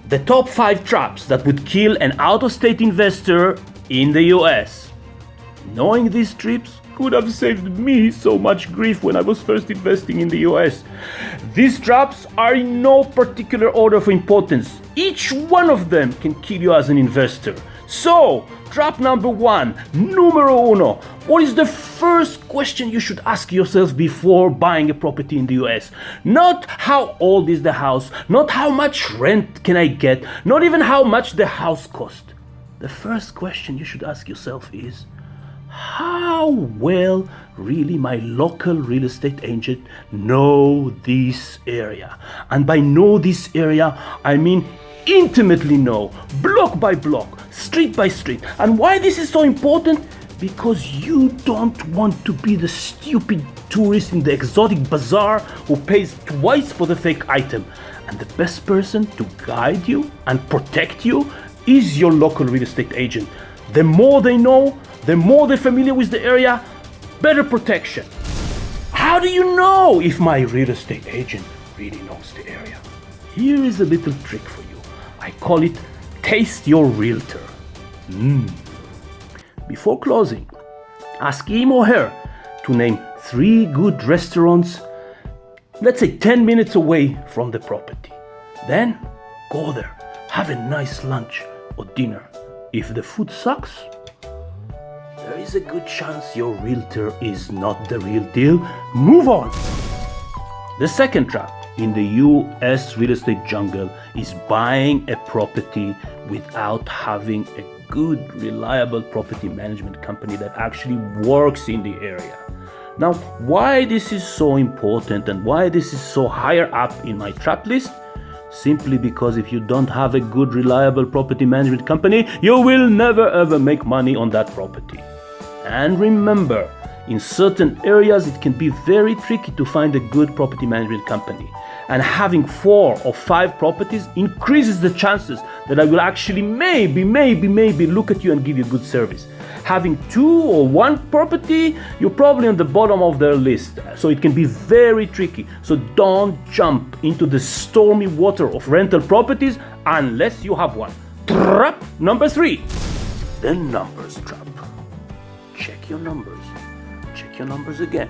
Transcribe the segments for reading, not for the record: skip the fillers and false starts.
the top 5 traps that would kill an out-of-state investor in the US. Knowing these tips could have saved me so much grief when I was first investing in the US. These traps are in no particular order of importance. Each one of them can kill you as an investor. So, trap number 1, numero uno. What is the first question you should ask yourself before buying a property in the US? Not how old is the house, not how much rent can I get, not even how much the house cost. The first question you should ask yourself is, how well really my local real estate agent know this area? And by know this area, I mean intimately know, block by block, street by street. And why this is so important? Because you don't want to be the stupid tourist in the exotic bazaar who pays twice for the fake item. And the best person to guide you and protect you is your local real estate agent. The more they know, the more they're familiar with the area, better protection. How do you know if my real estate agent really knows the area? Here is a little trick for you. I call it taste your realtor. Before closing, ask him or her to name 3 good restaurants, let's say 10 minutes away from the property. Then go there, have a nice lunch or dinner. If the food sucks, there is a good chance your realtor is not the real deal. Move on. The second trap in the US real estate jungle is buying a property without having a good, reliable property management company that actually works in the area. Now, why this is so important and why this is so higher up in my trap list? Simply because if you don't have a good, reliable property management company, you will never ever make money on that property. And remember, in certain areas it can be very tricky to find a good property management company. And having 4 or 5 properties increases the chances that I will actually maybe look at you and give you good service. Having 2 or 1 property, you're probably on the bottom of their list. So it can be very tricky. So don't jump into the stormy water of rental properties unless you have one. Trap number 3, the numbers trap. Check your numbers. Check your numbers again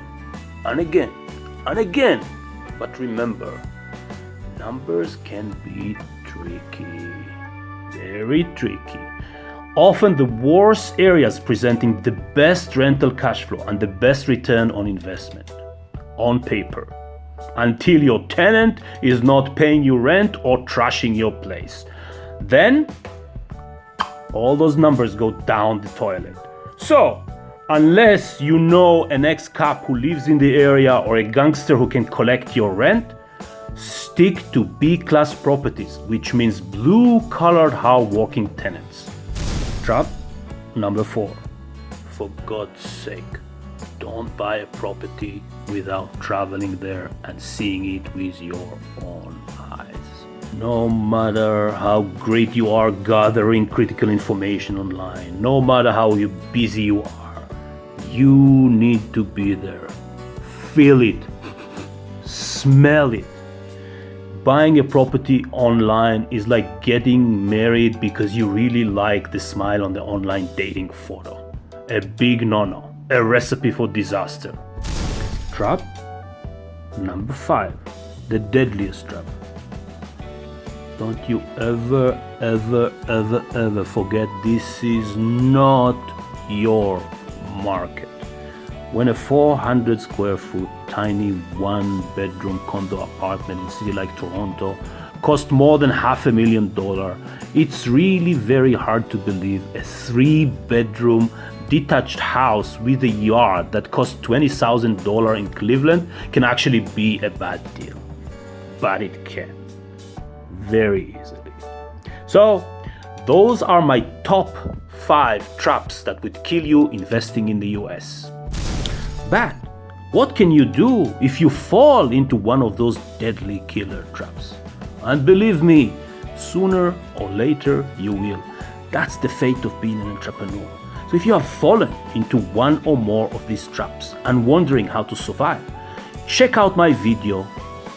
and again and again. But remember, numbers can be tricky, very tricky. Often the worst areas presenting the best rental cash flow and the best return on investment on paper, until your tenant is not paying you rent or trashing your place. Then all those numbers go down the toilet. So, unless you know an ex-cop who lives in the area or a gangster who can collect your rent, stick to B-class properties, which means blue-collared hard-working tenants. Trap number 4. For God's sake, don't buy a property without traveling there and seeing it with your own eyes. No matter how great you are gathering critical information online, no matter how busy you are, you need to be there. Feel it. Smell it. Buying a property online is like getting married because you really like the smile on the online dating photo. A big no-no. A recipe for disaster. Trap number 5. The deadliest trap. Don't you ever forget this is not your market. When a 400 square foot tiny 1-bedroom condo apartment in a city like Toronto costs more than $500,000, it's really very hard to believe a 3-bedroom detached house with a yard that costs $20,000 in Cleveland can actually be a bad deal. But it can. Very easily. So, those are my top 5 traps that would kill you investing in the US. But what can you do if you fall into one of those deadly killer traps? And believe me, sooner or later you will. That's the fate of being an entrepreneur. So if you have fallen into one or more of these traps and wondering how to survive, check out my video,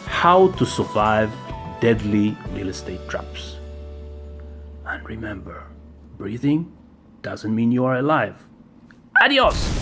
How to Survive Deadly Real Estate Traps. And remember, breathing doesn't mean you are alive. Adios!